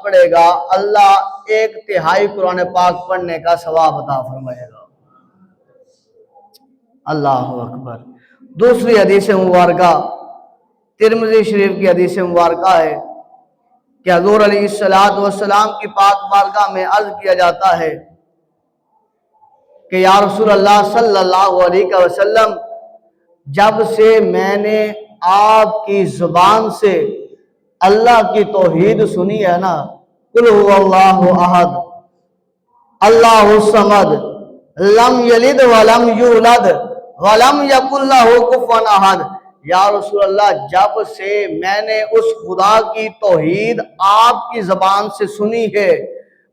پڑھے گا اللہ 1/3 قرآن پاک پڑھنے کا ثواب عطا فرمائے گا۔ اللہ اکبر۔ دوسری حدیث مبارکہ ترمذی شریف کی حدیث مبارکہ ہے کہ حضور علیہ السلام کی پاک بارگاہ میں عرض کیا جاتا ہے کہ یا رسول اللہ صلی اللہ علیہ وسلم، جب سے میں نے آپ کی زبان سے اللہ کی توحید سنی ہے نا، قل هو اللہ احد اللہ الصمد لم یلد ولم یولد ولم یکن لہ کفوا احد، یا رسول اللہ جب سے میں نے اس خدا کی توحید آپ کی زبان سے سنی ہے،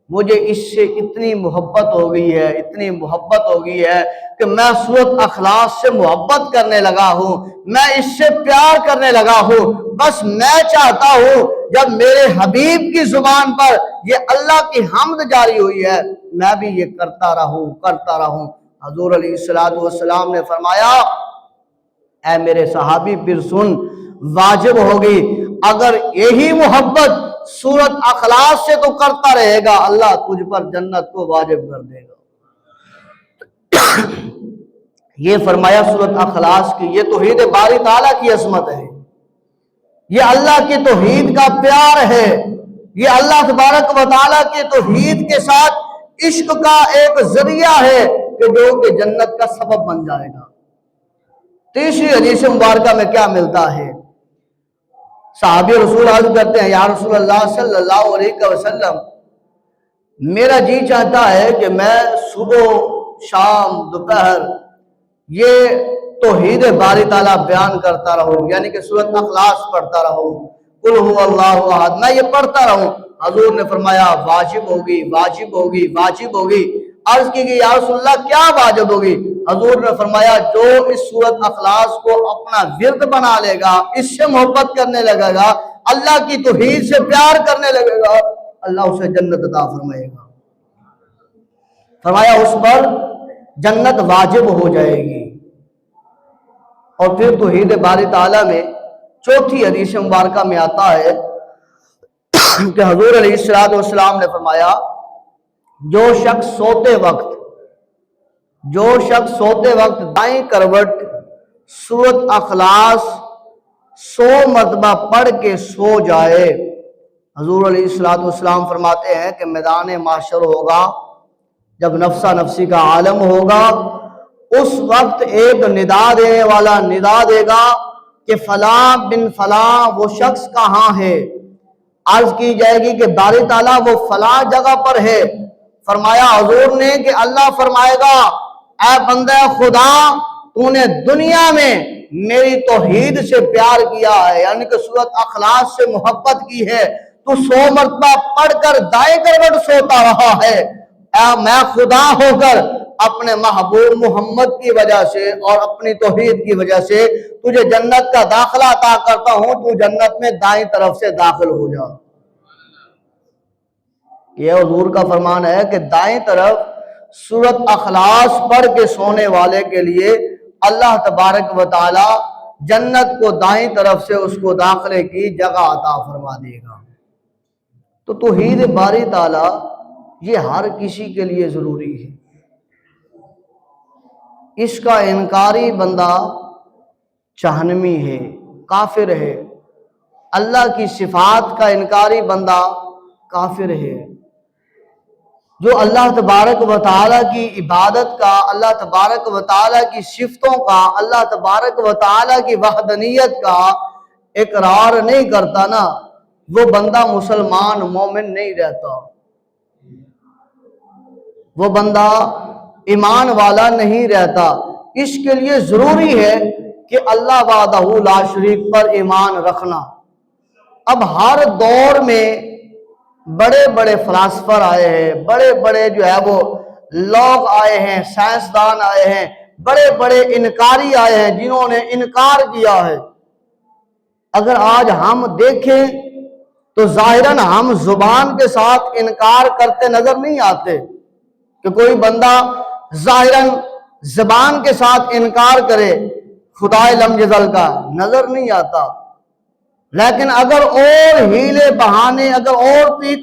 مجھے اس سے اتنی محبت ہو گئی ہے، اتنی محبت ہو گئی ہے کہ میں سورۃ اخلاص سے محبت کرنے لگا ہوں، میں اس سے پیار کرنے لگا ہوں۔ بس میں چاہتا ہوں جب میرے حبیب کی زبان پر یہ اللہ کی حمد جاری ہوئی ہے، میں بھی یہ کرتا رہوں۔ حضور علیہ السلام نے فرمایا، اے میرے صحابی پھر سن، واجب ہوگی اگر یہی محبت سورۃ اخلاص سے تو کرتا رہے گا، اللہ تجھ پر جنت کو واجب کر دے گا۔ یہ فرمایا سورۃ اخلاص کی، یہ توحید باری تعالیٰ کی عظمت ہے، یہ اللہ کی توحید کا پیار ہے، یہ اللہ تبارک و تعالیٰ کی توحید کے ساتھ عشق کا ایک ذریعہ ہے کہ جو کہ جنت کا سبب بن جائے گا۔ تیسری حدیث مبارکہ میں کیا ملتا ہے؟ صحابی رسول عرض کرتے ہیں، یا رسول اللہ صلی اللہ علیہ وسلم، میرا جی چاہتا ہے کہ میں صبح شام دوپہر یہ توحید باری تعالیٰ بیان کرتا رہوں، یعنی کہ سورۃ اخلاص پڑھتا رہوں، قل هو اللہ احد، میں یہ پڑھتا رہوں۔ حضور نے فرمایا واجب ہوگی، واجب ہوگی، واجب ہوگی۔ عرض کی گئی یا رسول اللہ کیا واجب ہوگی؟ حضور نے فرمایا جو اس سورۃ اخلاص کو اپنا ورد بنا لے گا، اس سے محبت کرنے لگے گا، اللہ کی توحید سے پیار کرنے لگے گا، اللہ اسے جنت عطا فرمائے گا۔ فرمایا اس پر جنت واجب ہو جائے گی۔ اور پھر توحید باری تعالیٰ میں چوتھی حدیث مبارکہ میں آتا ہے کہ حضور علیہ السلام نے فرمایا، جو شخص سوتے وقت دائیں کروٹ سورۃ اخلاص 100 مرتبہ پڑھ کے سو جائے، حضور علیہ السلام فرماتے ہیں کہ میدان محشر ہوگا، جب نفسا نفسی کا عالم ہوگا، اس وقت ایک ندا دینے والا ندا دے گا کہ فلاں بن فلاں وہ شخص کہاں ہے؟ عرض کی جائے گی کہ باری تعالیٰ وہ فلاں جگہ پر ہے۔ فرمایا حضور نے کہ اللہ فرمائے گا، اے بندہ خدا، تو نے دنیا میں میری توحید سے پیار کیا ہے، یعنی کہ سورۃ اخلاص سے محبت کی ہے، تو 100 مرتبہ پڑھ کر دائیں کروٹ سوتا رہا ہے، میں خدا ہو کر اپنے محبوب محمد کی وجہ سے اور اپنی توحید کی وجہ سے تجھے جنت کا داخلہ عطا کرتا ہوں، تو جنت میں دائیں طرف سے داخل ہو جا۔ یہ حضور کا فرمان ہے کہ دائیں طرف سورۃ اخلاص پڑھ کے سونے والے کے لیے اللہ تبارک و تعالی جنت کو دائیں طرف سے اس کو داخلے کی جگہ عطا فرما دے گا۔ تو توحید باری تعالی یہ ہر کسی کے لیے ضروری ہے۔ اس کا انکاری بندہ جہنمی ہے، کافر ہے۔ اللہ کی صفات کا انکاری بندہ کافر ہے۔ جو اللہ تبارک و تعالیٰ کی عبادت کا، اللہ تبارک و تعالیٰ کی صفتوں کا، اللہ تبارک و تعالیٰ کی وحدانیت کا اقرار نہیں کرتا نا، وہ بندہ مسلمان مومن نہیں رہتا، وہ بندہ ایمان والا نہیں رہتا۔ اس کے لیے ضروری ہے کہ اللہ وحدہ لا شریک پر ایمان رکھنا۔ اب ہر دور میں بڑے بڑے فلاسفر آئے ہیں، بڑے بڑے جو ہے وہ لوگ آئے ہیں، سائنسدان آئے ہیں، بڑے بڑے انکاری آئے ہیں جنہوں نے انکار کیا ہے۔ اگر آج ہم دیکھیں تو ظاہراً ہم زبان کے ساتھ انکار کرتے نظر نہیں آتے کہ کوئی بندہ ظاہراً زبان کے ساتھ انکار کرے خدا لم یزل کا، نظر نہیں آتا۔ لیکن اگر اور ہیلے بہانے، اگر اور پیکو